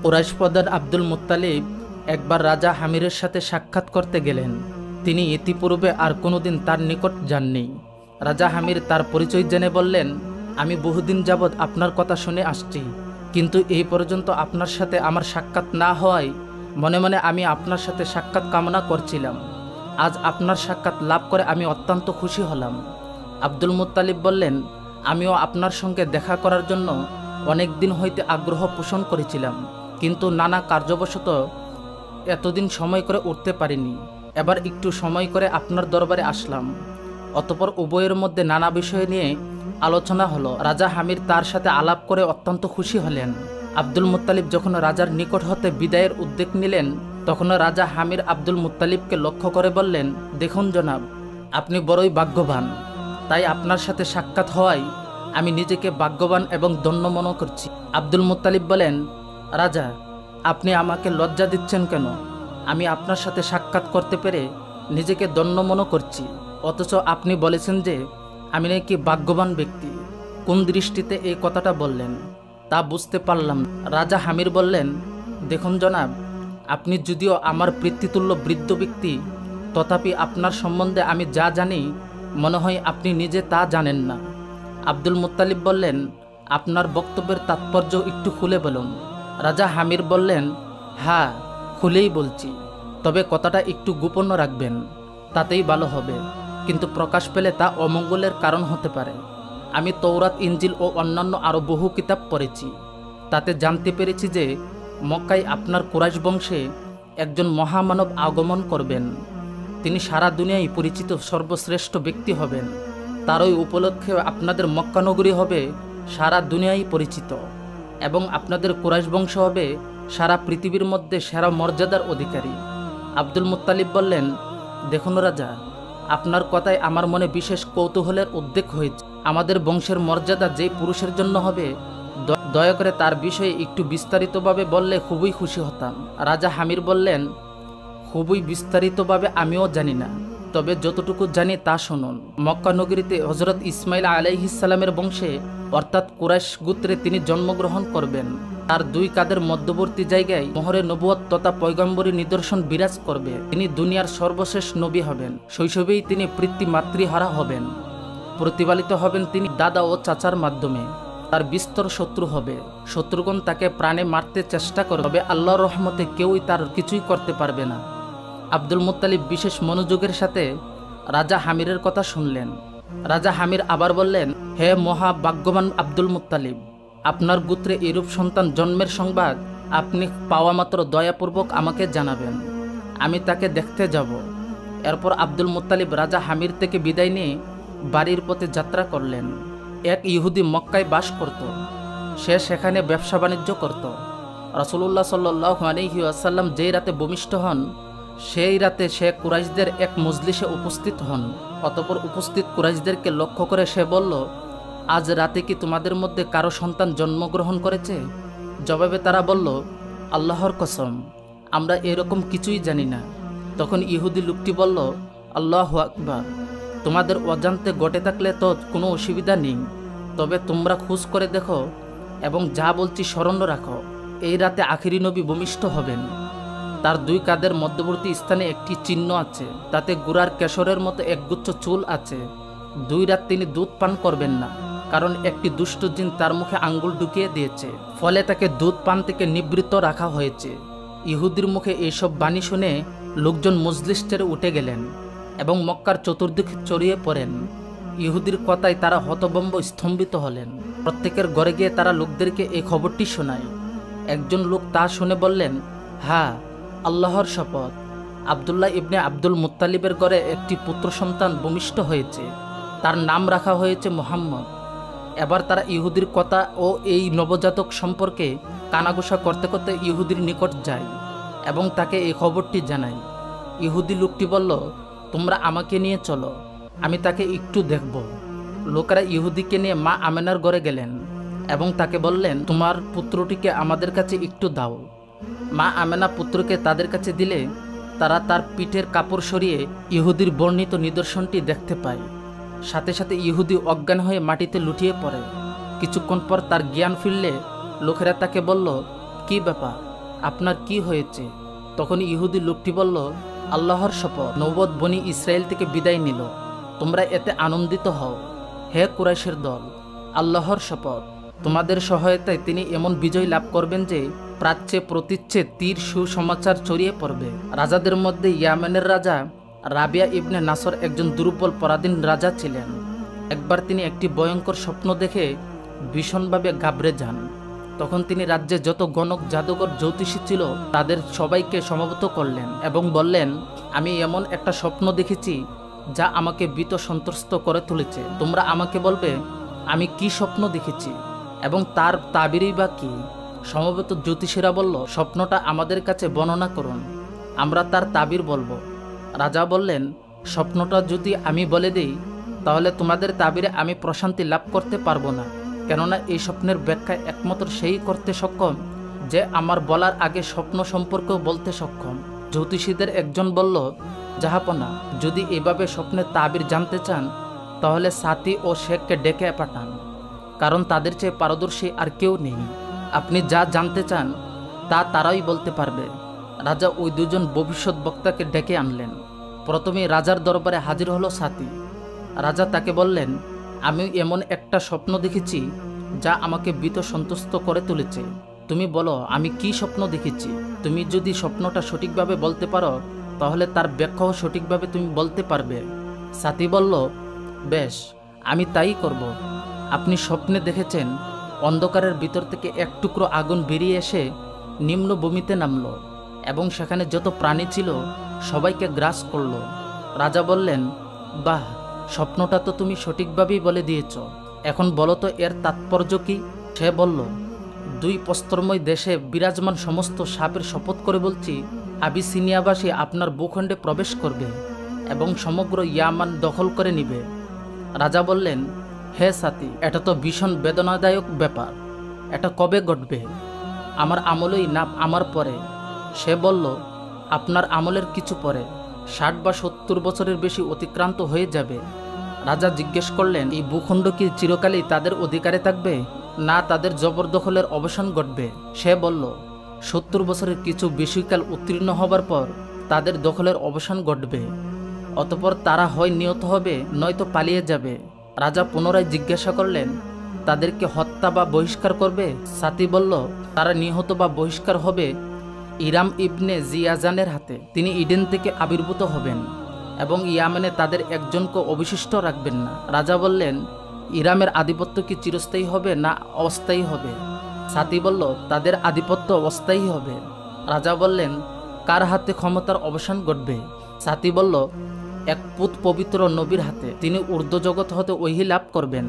কুরাইশ প্রধান Abdul Muttalib একবার রাজা হামিরের সাথে সাক্ষাৎ করতে গেলেন। তিনি ইতিপূর্বে আর কোনোদিন তার নিকট যাননি। রাজা হামির তার পরিচয় জেনে বললেন, আমি বহুদিন যাবৎ আপনার কথা শুনে আসছি, কিন্তু এই পর্যন্ত আপনার সাথে আমার সাক্ষাৎ না হওয়ায় মনে মনে আমি আপনার সাথে সাক্ষাৎ কামনা করছিলাম। আজ আপনার সাক্ষাৎ লাভ করে আমি অত্যন্ত খুশি হলাম। আব্দুল মুত্তালিব বললেন, আমিও আপনার সঙ্গে দেখা করার জন্য অনেক দিন হইতে আগ্রহ পোষণ করেছিলাম, কিন্তু নানা কার্যবশত এতদিন সময় করে উঠতে পারিনি। এবার একটু সময় করে আপনার দরবারে আসলাম। অতঃপর উভয়ের মধ্যে নানা বিষয় নিয়ে আলোচনা হলো। রাজা হামির তার সাথে আলাপ করে অত্যন্ত খুশি হলেন। আব্দুল মুত্তালিব যখন রাজার নিকট হতে বিদায়ের উদ্যোগ নিলেন, তখন রাজা হামির আব্দুল মুত্তালিবকে লক্ষ্য করে বললেন, দেখুন জনাব, আপনি বড়ই ভাগ্যবান। তাই আপনার সাথে সাক্ষাৎ হওয়ায় আমি নিজেকে ভাগ্যবান এবং ধন্য মনে করছি। আব্দুল মুত্তালিব বলেন, রাজা, আপনি আমাকে লজ্জা দিচ্ছেন কেন? আমি আপনার সাথে সাক্ষাৎ করতে পেরে নিজেকে ধন্য মনে করছি, অথচ আপনি বলেছেন যে আমি নাকি ভাগ্যবান ব্যক্তি। কোন দৃষ্টিতে এই কথাটা বললেন তা বুঝতে পারলাম না। রাজা হামির বললেন, দেখুন জনাব, আপনি যদিও আমার পিতৃতুল্য বৃদ্ধ ব্যক্তি, তথাপি আপনার সম্বন্ধে আমি যা জানি মনে হয় আপনি নিজে তা জানেন না। আব্দুল মুত্তালিব বললেন, আপনার বক্তব্যের তাৎপর্য একটু খুলে বলুন। রাজা হামির বললেন, হ্যাঁ, খুলেই বলছি, তবে কথাটা একটু গোপন রাখবেন, তাতেই ভালো হবে, কিন্তু প্রকাশ পেলে তা অমঙ্গলের কারণ হতে পারে। আমি তৌরাত, ইনজিল ও অন্যান্য আরও বহু কিতাব পড়েছি। তাতে জানতে পেরেছি যে মক্কায় আপনার কুরাইশ বংশে একজন মহামানব আগমন করবেন। তিনি সারা দুনিয়ায় পরিচিত সর্বশ্রেষ্ঠ ব্যক্তি হবেন। তারই উপলক্ষে আপনাদের মক্কা নগরী হবে সারা দুনিয়ায় পরিচিত, এবং আপনাদের কুরাইশ বংশ হবে সারা পৃথিবীর মধ্যে সেরা মর্যাদার অধিকারী। আব্দুল মুত্তালিব বললেন, দেখুন রাজা, আপনার কথায় আমার মনে বিশেষ কৌতূহলের উদ্রেক হয়েছে। আমাদের বংশের মর্যাদা যে পুরুষের জন্য হবে, দয়া করে তার বিষয়ে একটু বিস্তারিতভাবে বললে খুবই খুশি হতাম। রাজা হামির বললেন, খুবই বিস্তারিতভাবে আমিও জানি না, তবে যতটুকু জানি তা শুনুন। মক্কা নগরীতে হযরত ইসমাইল আলাইহিস সালামের বংশে অর্থাৎ কুরাইশ গোত্রে তিনি জন্মগ্রহণ করবেন। তার দুই কাঁধের মধ্যবর্তী জায়গায় মোহরে নবুয়ত তথা পয়গম্বরী নিদর্শন বিরাজ করবে। তিনি দুনিয়ার সর্বশেষ নবী হবেন। শৈশবেই তিনি পিতৃমাতৃহারা হবেন। প্রতিপালিত হবেন তিনি দাদা ও চাচার মাধ্যমে। তার বিস্তর শত্রু হবে। শত্রুগণ তাকে প্রাণে মারতে চেষ্টা করবে, তবে আল্লাহর রহমতে কেউই তার কিছুই করতে পারবে না। আব্দুল মুত্তালিব বিশেষ মনোযোগের সাথে রাজা হামিরের কথা শুনলেন। রাজা হামির আবার বললেন, হে মহাভাগ্যবান আব্দুল মুত্তালিব, আপনার গোত্রে এরূপ সন্তান জন্মের সংবাদ আপনি পাওয়া মাত্র দয়াপূর্বক আমাকে জানাবেন, আমি তাকে দেখতে যাব। এরপর আব্দুল মুত্তালিব রাজা হামির থেকে বিদায় নিয়ে বাড়ির পথে যাত্রা করলেন। এক ইহুদি মক্কায় বাস করত। সে সেখানে ব্যবসা বাণিজ্য করত। রাসূলুল্লাহ সাল্লাল্লাহু আলাইহি ওয়াসাল্লাম যেই রাতে ভূমিষ্ঠ হন, সেই রাতে সে কুরাইশদের এক মজলিসে উপস্থিত হন। অতঃপর উপস্থিত কুরাইশদেরকে লক্ষ্য করে সে বলল, আজ রাতে কি তোমাদের মধ্যে কারো সন্তান জন্মগ্রহণ করেছে? জবাবে তারা বলল, আল্লাহর কসম, আমরা এরকম কিছুই জানি না। তখন ইহুদি লোকটি বলল, আল্লাহু আকবার, তোমাদের অজান্তে ঘটে থাকলে তো কোনো অসুবিধা নেই, তবে তোমরা খোঁজ করে দেখো এবং যা বলছি স্মরণ রাখো। এই রাতে আখিরি নবী ভূমিষ্ঠ হবেন। তার দুই কাঁধের মধ্যবর্তী স্থানে একটি চিহ্ন আছে, তাতে গুড়ার কেশরের মতো একগুচ্ছ চুল আছে। 2 রাত তিনি দুধ পান করবেন না, কারণ একটি দুষ্ট জিন তার মুখে আঙ্গুল ঢুকিয়ে দিয়েছে, ফলে তাকে দুধ পান থেকে নিবৃত্ত রাখা হয়েছে। ইহুদির মুখে এইসব বাণী শুনে লোকজন মজলিস ছেড়ে উঠে গেলেন এবং মক্কার চতুর্দিকে ছড়িয়ে পড়েন। ইহুদির কথায় তারা হতভম্ব স্তম্ভিত হলেন। প্রত্যেকের ঘরে গিয়ে তারা লোকদেরকে এই খবরটি শোনায়। একজন লোক তা শুনে বললেন, হ্যাঁ, আল্লাহর শপথ, আবদুল্লাহ ইবনে আব্দুল মুত্তালিবের ঘরে একটি পুত্র সন্তান ভূমিষ্ঠ হয়েছে। তার নাম রাখা হয়েছে মুহাম্মদ। এবার তারা ইহুদির কথা ও এই নবজাতক সম্পর্কে কানাঘুষা করতে করতে ইহুদির নিকট যায় এবং তাকে এই খবরটি জানায়। ইহুদি লোকটি বলল, তোমরা আমাকে নিয়ে চলো, আমি তাকে একটু দেখব। লোকেরা ইহুদিকে নিয়ে মা আমেনার ঘরে গেলেন এবং তাকে বললেন, তোমার পুত্রটিকে আমাদের কাছে একটু দাও। মা আমেনা পুত্রকে তাদের কাছে দিলে তারা তার পিঠের কাপড় সরিয়ে ইহুদির বর্ণিত নিদর্শনটি দেখতে পায়। সাথে সাথে ইহুদি অজ্ঞান হয়ে মাটিতে লুটিয়ে পড়ে। কিছুক্ষণ পর তার জ্ঞান ফিরলে লোকেরা তাকে বলল, কি ব্যাপার, আপনার কি হয়েছে? তখন ইহুদি লোকটি বলল, আল্লাহর শপথ, নবদ বনি ইসরায়েল থেকে বিদায় নিল, তোমরা এতে আনন্দিত হও। হে কুরাইশের দল, আল্লাহর শপথ, তোমাদের সহায়তায় তিনি এমন বিজয় লাভ করবেন যে প্রাচ্যে প্রতীচ্যে তীর সুসমাচার ছড়িয়ে পড়বে। রাজাদের মধ্যে ইয়ামেনের রাজা রাবিয়া ইবনে নাসর একজন দুর্বল পরাধীন রাজা ছিলেন। একবার তিনি একটি ভয়ঙ্কর স্বপ্ন দেখে ভীষণভাবে ঘাবড়ে যান। তখন তিনি রাজ্যে যত গণক, জাদুকর, জ্যোতিষী ছিল তাদের সবাইকে সমবেত করলেন এবং বললেন, আমি এমন একটা স্বপ্ন দেখেছি যা আমাকে ভীত সন্ত্রস্ত করে তুলেছে। তোমরা আমাকে বলবে আমি কি স্বপ্ন দেখেছি এবং তার তাবিরই বা কি। সমবেত জ্যোতিষীরা বলল, স্বপ্নটা আমাদের কাছে বর্ণনা করুন, আমরা তার তাবির বলবো। রাজা বললেন, স্বপ্নটা যদি আমি বলে দিই তাহলে তোমাদের তাবিরে আমি প্রশান্তি লাভ করতে পারবো না, কেননা এই স্বপ্নের ব্যাখ্যা একমাত্র সেই করতে সক্ষম যে আমার বলার আগে স্বপ্ন সম্পর্কেও বলতে সক্ষম। জ্যোতিষীদের একজন বলল, জাহাপনা, যদি এভাবে স্বপ্নের তাবির জানতে চান তাহলে সাথী ও শেখকে ডেকে পাঠান, কারণ তাদের চেয়ে পারদর্শী আর কেউ নেই। আপনি যা জানতে চান তা তারাই বলতে পারবে। রাজা ওই দুজন ভবিষ্যৎ বক্তাকে ডেকে আনলেন। প্রথমে রাজার দরবারে হাজির হলো সাথী। রাজা তাকে বললেন, আমি এমন একটা স্বপ্ন দেখেছি যা আমাকে ভীত সন্তুষ্ট করে তুলেছে। তুমি বলো আমি কি স্বপ্ন দেখেছি। তুমি যদি স্বপ্নটা সঠিকভাবে বলতে পারো তাহলে তার ব্যাখ্যাও সঠিকভাবে তুমি বলতে পারবে। সাথী বলল, বেশ, আমি তাই করব। আপনি স্বপ্নে দেখেছেন অন্ধকারের ভিতর থেকে এক টুকরো আগুন বেরিয়ে এসে নিম্ন ভূমিতে নামল এবং সেখানে যত প্রাণী ছিল সবাইকে গ্রাস করল। রাজা বললেন, বাহ, স্বপ্নটা তো তুমি সঠিকভাবেই বলে দিয়েছ। এখন বলো তো এর তাৎপর্য কি? সে বলল, দুই প্রস্তরময় দেশে বিরাজমান সমস্ত সাপের শপথ করে বলছি, আবিসিনিয়াবাসী আপনার ভূখণ্ডে প্রবেশ করবে এবং সমগ্র ইয়ামান দখল করে নিবে। রাজা বললেন, হে সাথী, এটা তো ভীষণ বেদনাদায়ক ব্যাপার। এটা কবে ঘটবে? আমার আমলেই না আমার পরে? সে বলল, আপনার আমলের কিছু পরে, 60 বা 70 বছরের বেশি অতিক্রান্ত হয়ে যাবে। রাজা জিজ্ঞেস করলেন, এই ভূখণ্ড কি চিরকালই তাদের অধিকারে থাকবে, না তাদের জবরদখলের অবসান ঘটবে? সে বলল, 70 বছরের কিছু বেশিকাল উত্তীর্ণ হবার পর তাদের দখলের অবসান ঘটবে। অতঃপর তারা হয় নিহত হবে নয়তো পালিয়ে যাবে। রাজা পুনরায় জিজ্ঞাসা করলেন, তাদেরকে হত্যা বা বহিষ্কার করবে? সাথী বলল, তারা নিহত বা বহিষ্কার হবে ইরাম ইবনে জিয়াজানের হাতে। তিনি ইডেন থেকে আবির্ভূত হবেন এবং ইয়ামেনে তাদের একজনকে অবশিষ্ট রাখবেন না। রাজা বললেন, ইরামের আধিপত্য কি চিরস্থায়ী হবে না অস্থায়ী হবে? সাথী বলল, তাদের আধিপত্য অস্থায়ী হবে। রাজা বললেন, কার হাতে ক্ষমতার অবসান ঘটবে? সাথী বলল, এক পুত পবিত্র নবীর হাতে। তিনি ঊর্ধ্বজগৎ হতে ওহী লাভ করবেন।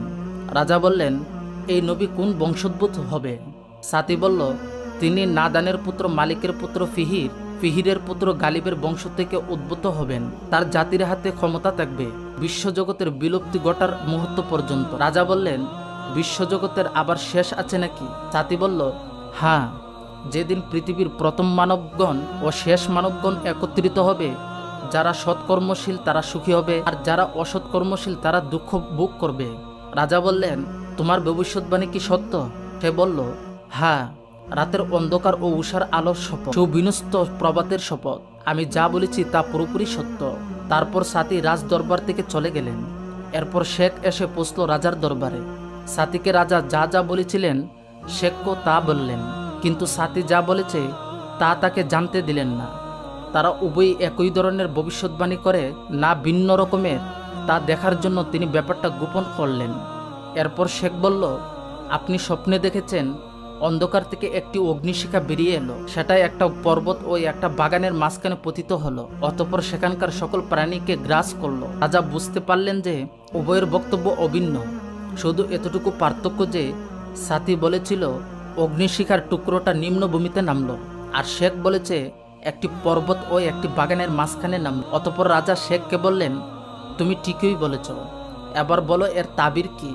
রাজা বললেন, এই নবী কোন বংশোদ্ভূত হবে? সাথী বলল, তিনি নাদানের পুত্র মালিকের পুত্র ফিহির, ফিহিরের পুত্র গালিবের বংশ থেকে উদ্ভূত হবেন। তার জাতির হাতে ক্ষমতা থাকবে বিশ্বজগতের বিলুপ্তি ঘটার মুহূর্ত পর্যন্ত। রাজা বললেন, বিশ্বজগতের আবার শেষ আছে নাকি? সাথী বলল, হ্যাঁ, যেদিন পৃথিবীর প্রথম মানবগণ ও শেষ মানবগণ একত্রিত হবে। যারা সৎকর্মশীল তারা সুখী হবে আর যারা অসৎকর্মশীল তারা দুঃখ ভোগ করবে। রাজা বললেন, তোমার ভবিষ্যৎবাণী কি সত্য? সে বলল, হ্যাঁ, রাতের অন্ধকার ও উষার আলোর শপথ, সুবিন্যস্ত প্রভাতের শপথ, আমি যা বলেছি তা পুরোপুরি সত্য। তারপর সাথী রাজ দরবার থেকে চলে গেলেন। এরপর শেখ এসে পৌঁছল রাজার দরবারে। সাথীকে রাজা যা যা বলেছিলেন শেখও তা বললেন, কিন্তু সাথী যা বলেছে তা তাকে জানতে দিলেন না। তারা উভয়ই একই ধরনের ভবিষ্যৎবাণী করে না ভিন্ন রকমের তা দেখার জন্য তিনি ব্যাপারটা গোপন করলেন। এরপর শেখ বলল, আপনি স্বপ্নে দেখেছেন অন্ধকার থেকে একটি অগ্নিশিখা বেরিয়ে এলো। সেটাই একটা পর্বত ও একটা বাগানের মাঝখানে পতিত হলো, অতঃপর সেখানকার সকল প্রাণীকে গ্রাস করলো। রাজা বুঝতে পারলেন যে উভয়ের বক্তব্য অভিন্ন, শুধু এতটুকু পার্থক্য যে সাথী বলেছিল অগ্নিশিখার টুকরোটা নিম্নভূমিতে নামলো আর শেখ বলেছে একটি পর্বত ও একটি বাগানের মাঝখানে নামলো। অতঃপর রাজা শেখকে বললেন, তুমি ঠিকই বলেছ, এবার বলো এর তাবির কি?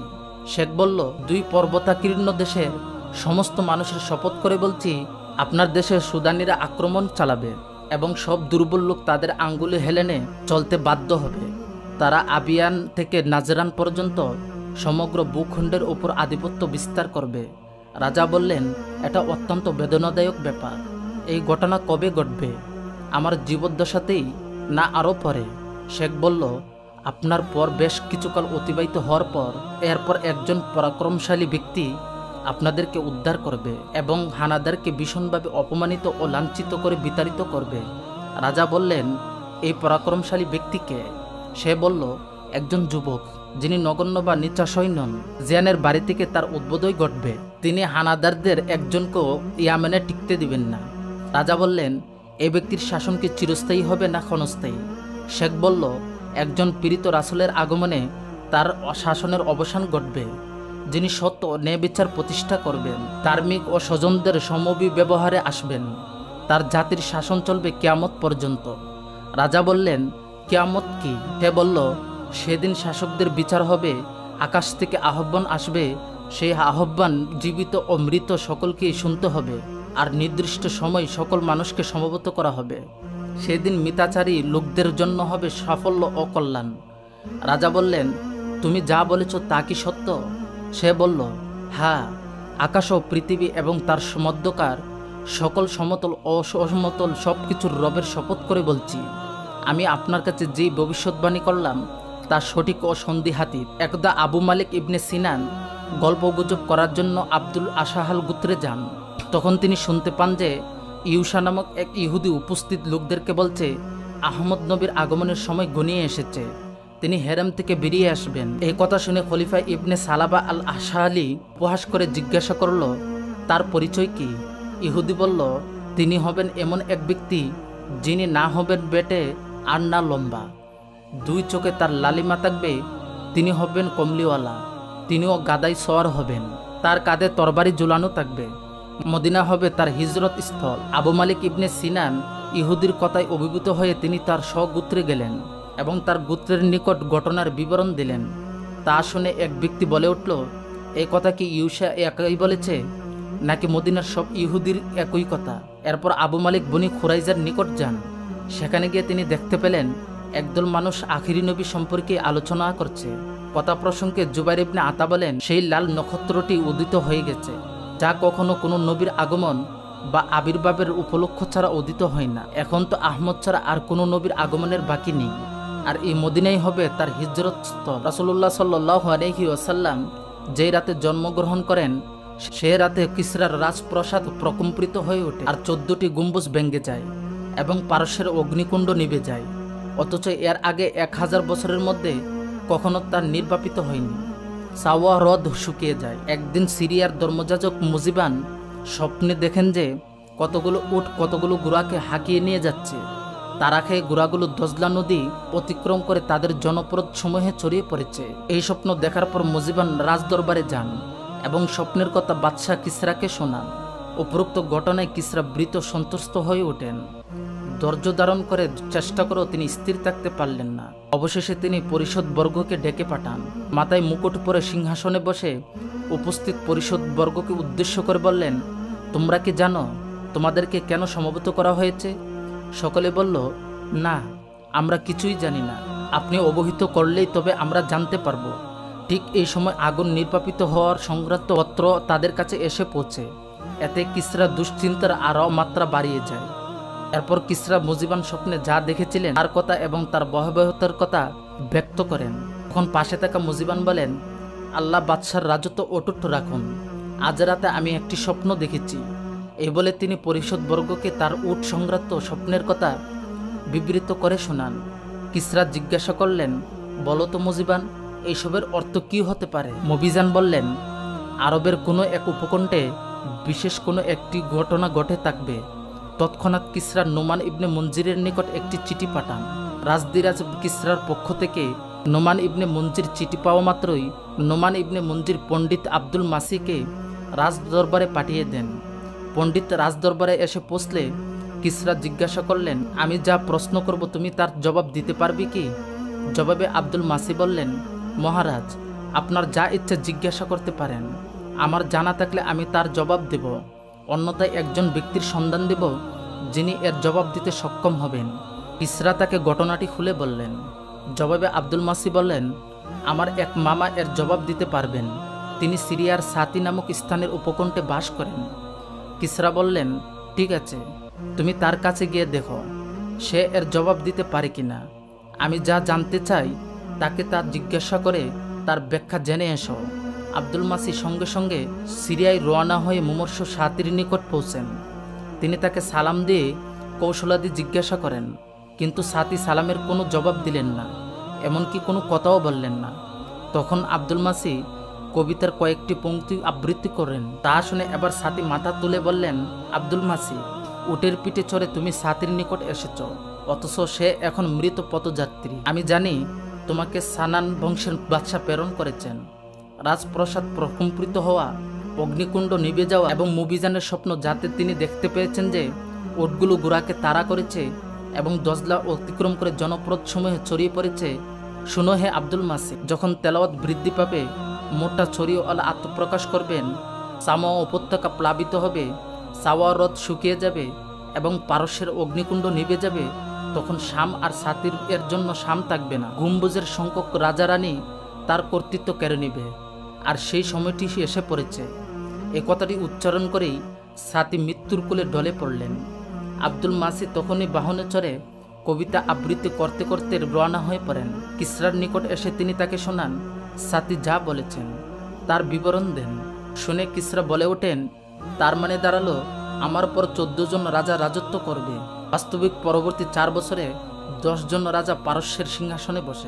শেখ বলল, দুই পর্বতাকীর্ণ দেশের সমস্ত মানুষের শপথ করে বলছি, আপনার দেশে সুদানিরা আক্রমণ চালাবে এবং সব দুর্বল লোক তাদের আঙ্গুলে হেলেনে চলতে বাধ্য হবে। তারা আবিয়ান থেকে নাজরান পর্যন্ত সমগ্র ভূখণ্ডের উপর আধিপত্য বিস্তার করবে। রাজা বললেন, এটা অত্যন্ত বেদনাদায়ক ব্যাপার। এই ঘটনা কবে ঘটবে? আমার জীবদ্দশাতেই না আরও পরে? শেখ বলল, আপনার পর বেশ কিছুকাল অতিবাহিত হওয়ার পর এরপর একজন পরাক্রমশালী ব্যক্তি আপনাদেরকে উদ্ধার করবে এবং হানাদারকে ভীষণভাবে অপমানিত ও লাঞ্ছিত করে বিতাড়িত করবে। রাজা বললেন, এই পরাক্রমশালী ব্যক্তিকে? সে বলল, একজন যুবক, যিনি নগণ্য বা নিচাশয় নন। জিয়ানের বাড়ি থেকে তার উদ্বোধই ঘটবে। তিনি হানাদারদের একজনকেও ইয়ামেনে টিকতে দিবেন না। রাজা বললেন, এই ব্যক্তির শাসন কি চিরস্থায়ী হবে না ক্ষণস্থায়ী? শেখ বলল, একজন পীড়িত রাসূলের আগমনে তার শাসনের অবসান ঘটবে, যিনি সত্য ও ন্যায় বিচার প্রতিষ্ঠা করবেন, ধার্মিক ও স্বজনদের সমবি ব্যবহারে আসবেন। তার জাতির শাসন চলবে কিয়ামত পর্যন্ত। রাজা বললেন, কিয়ামত কি? সে বলল, সেদিন শাসকদের বিচার হবে, আকাশ থেকে আহ্বান আসবে, সেই আহ্বান জীবিত ও মৃত সকলকেই শুনতে হবে, আর নির্দিষ্ট সময় সকল মানুষকে সমবেত করা হবে। সেদিন মিতাচারী লোকদের জন্য হবে সাফল্য ও কল্যাণ। রাজা বললেন, তুমি যা বলেছ তা কি সত্য? সে বলল, হ্যাঁ, আকাশ ও পৃথিবী এবং তার মধ্যকার সকল সমতল ও অসমতল সব কিছুর রবের শপথ করে বলছি, আমি আপনার কাছে যেই ভবিষ্যৎবাণী করলাম তা সঠিক ও সন্দিহাতীত। একদা আবু মালিক ইবনে সিনান গল্পগুজব করার জন্য আব্দুল আশাহাল গোত্রে যান। তখন তিনি শুনতে পান যে ইউসা নামক এক ইহুদি উপস্থিত লোকদেরকে বলছে, আহমদ নবীর আগমনের সময় ঘনিয়ে এসেছে, তিনি হেরেম থেকে বেরিয়ে আসবেন। এই কথা শুনে খলিফা ইবনে সালাবা আল আশাহালি উপহাস করে জিজ্ঞাসা করল, তার পরিচয় কি? ইহুদি বলল, তিনি হবেন এমন এক ব্যক্তি যিনি না হবেন বেটে আর না লম্বা, দুই চোখে তার লালিমা থাকবে, তিনি হবেন কমলিওয়ালা, তিনিও গাদাই সওয়ার হবেন, তার কাঁধে তরবারি ঝুলানো থাকবে, মদিনা হবে তার হিজরত স্থল। আবু মালিক ইবনে সিনান ইহুদির কথায় অভিভূত হয়ে তিনি তার স্বগোত্রে গেলেন এবং তার গোত্রের নিকট ঘটনার বিবরণ দিলেন। তা শুনে এক ব্যক্তি বলে উঠল, এই কথা কি ইউসা একই বলেছে, নাকি মদিনার সব ইহুদির একই কথা? এরপর আবু মালিক বনি খুরাইজার নিকট যান। সেখানে গিয়ে তিনি দেখতে পেলেন একদল মানুষ আখিরি নবী সম্পর্কে আলোচনা করছে। কথা প্রসঙ্গে জুবাইর ইবনে আতা বলেন, সেই লাল নক্ষত্রটি উদিত হয়ে গেছে, যা কখনো কোনো নবীর আগমন বা আবির্ভাবের উপলক্ষ ছাড়া উদিত হয় না। এখন তো আহমদ ছাড়া আর কোনো নবীর আগমনের বাকি নেই, আর এই মদিনাই হবে তার হিজরত স্থল। রাসূলুল্লাহ সাল্লাল্লাহু আলাইহি ওয়াসাল্লাম যেই রাতে জন্মগ্রহণ করেন, সে রাতে কিসরার রাজপ্রাসাদ প্রকম্পিত হয়ে ওঠে, আর 14টি গম্বুজ ভেঙে যায় এবং পারস্যের অগ্নিকুণ্ড নিভে যায়। অথচ এর আগে 1000 বছরের মধ্যে কখনো তার নির্বাপিত হয়নি। সাওয়া হ্রদ শুকিয়ে যায়। একদিন সিরিয়ার ধর্মযাজক মুজিবান স্বপ্নে দেখেন যে কতগুলো উট কতগুলো ঘোড়াকে হাঁকিয়ে নিয়ে যাচ্ছে। তারা খেয়ে ঘোড়াগুলো দজলা নদী অতিক্রম করে তাদের জনপদ সমূহে ছড়িয়ে পড়েছে। এই স্বপ্ন দেখার পর মুজিবান রাজদরবারে যান এবং স্বপ্নের কথা বাদশাহ কিসরাকে শোনান। উপরোক্ত ঘটনায় কিসরা বৃত সন্তুষ্ট হয়ে ওঠেন। ধৈর্য ধারণ করে চেষ্টা করেও তিনি স্থির থাকতে পারলেন না। অবশেষে তিনি পরিষদ বর্গকে ডেকে পাঠান। মাথায় মুকুট পরে সিংহাসনে বসে উপস্থিত পরিষদ বর্গকে উদ্দেশ্য করে বললেন, তোমরা কি জানো তোমাদেরকে কেন সমবেত করা হয়েছে? সকলে বলল, না, আমরা কিছুই জানি না, আপনি অবহিত করলেই তবে আমরা জানতে পারব। ঠিক এই সময় আগুন নির্বাপিত হওয়ার সংক্রান্ত পত্র তাদের কাছে এসে পৌঁছে। এতে কিসরা দুশ্চিন্তার আরও মাত্রা বাড়িয়ে যায়। এরপর কিসরা মুজিবান স্বপ্নে যা দেখেছিলেন তার কথা এবং তার ভয়াবহতার কথা ব্যক্ত করেন। তখন পাশে থাকা মুজিবান বলেন, আল্লাহ বাদশার রাজত্ব অটুট রাখুন, আজ রাতে আমি একটি স্বপ্ন দেখেছি। এই বলে তিনি পরিষদবর্গকে তার উট সংক্রান্ত স্বপ্নের কথা বিবৃত করে শোনান। কিসরা জিজ্ঞাসা করলেন, বলো তো মুজিবান, এইসবের অর্থ কি হতে পারে? মুবিজান বললেন, আরবের কোনো এক উপকণ্ঠে বিশেষ কোনো একটি ঘটনা ঘটে থাকবে। তৎক্ষণাৎ কিসরা নোমান ইবনে মঞ্জিরের নিকট একটি চিঠি পাঠান। রাজদিরাজ কিসরার পক্ষ থেকে নোমান ইবনে মঞ্জির চিঠি পাওয়া মাত্রই নোমান ইবনে মঞ্জির পণ্ডিত আব্দুল মাসিকে রাজদরবারে পাঠিয়ে দেন। পণ্ডিত রাজদরবারে এসে পৌঁছলে কিসরা জিজ্ঞাসা করলেন, আমি যা প্রশ্ন করব তুমি তার জবাব দিতে পারবে কি? জবাবে আব্দুল মাসি বললেন, মহারাজ, আপনার যা ইচ্ছা জিজ্ঞাসা করতে পারেন, আমার জানা থাকলে আমি তার জবাব দেব, অন্যথায় একজন ব্যক্তির সন্ধান দেব যিনি এর জবাব দিতে সক্ষম হবেন। কিসরা তাকে ঘটনাটি খুলে বললেন। জবাবে আব্দুল মাসি বললেন, আমার এক মামা এর জবাব দিতে পারবেন, তিনি সিরিয়ার সাতি নামক স্থানের উপকণ্ঠে বাস করেন। কিসরা বললেন, ঠিক আছে, তুমি তার কাছে গিয়ে দেখো সে এর জবাব দিতে পারে কিনা। আমি যা জানতে চাই তাকে তা জিজ্ঞাসা করে তার ব্যাখ্যা জেনে এসো। আব্দুল মাসি সঙ্গে সঙ্গে সিরিয়ায় রওনা হয়ে মুমূর্ষ সাতির নিকট পৌঁছেন। তিনি তাকে সালাম দিয়ে কৌশলাদি জিজ্ঞাসা করেন, কিন্তু সাতি সালামের কোনো জবাব দিলেন না, এমনকি কোনো কথাও বললেন না। তখন আব্দুল মাসি কবিতার কয়েকটি পংক্তি আবৃত্তি করেন। তা শুনে এবার সাতি মাথা তুলে বললেন, আব্দুল মাসি, উটের পিঠে চড়ে তুমি সাতির নিকট এসেছ, অথচ সে এখন মৃত পথযাত্রী। আমি জানি তোমাকে সানান বংশের বাদশা প্রেরণ করেছেন। রাজপ্রসাদ প্রকম্পিত হওয়া, অগ্নিকুণ্ড নিভে যাওয়া এবং মুবিজানের স্বপ্ন যাতে তিনি দেখতে পেয়েছেন যে উটগুলো গোরাকে তাড়া করেছে এবং দজলা অতিক্রম করে জনপদ সমূহে ছড়িয়ে পড়েছে। শুনো হে আব্দুল মাসি, যখন তেলাওয়াত বৃদ্ধি পাবে, মোটা ছড়িওয়ালা আত্মপ্রকাশ করবেন, সামা উপত্যকা প্লাবিত হবে, সাওয়া হ্রদ শুকিয়ে যাবে এবং পারস্যের অগ্নিকুণ্ড নিভে যাবে, তখন শাম আর সাতির এর জন্য শাম থাকবে না। গম্বুজের সংখ্যক রাজা রানী তার কর্তৃত্ব কেড়ে নিবে, আর সেই সময়টি এসে পড়েছে। এ কথাটি উচ্চারণ করেই সাতি মৃত্যুর কোলে ঢলে পড়লেন। আব্দুল মাসি তখনই বাহনে চড়ে কবিতা আবৃত্তি করতে করতে রওনা হয়ে পড়েন। কিসরার নিকট এসে তিনি তাকে শোনান, সাতি যা বলেছেন তার বিবরণ দেন। শুনে কিসরা বলে ওঠেন, তার মানে দাঁড়ালো আমার পর 14 জন রাজা রাজত্ব করবে। বাস্তবিক পরবর্তী 4 বছরে 10 জন রাজা পারস্যের সিংহাসনে বসে।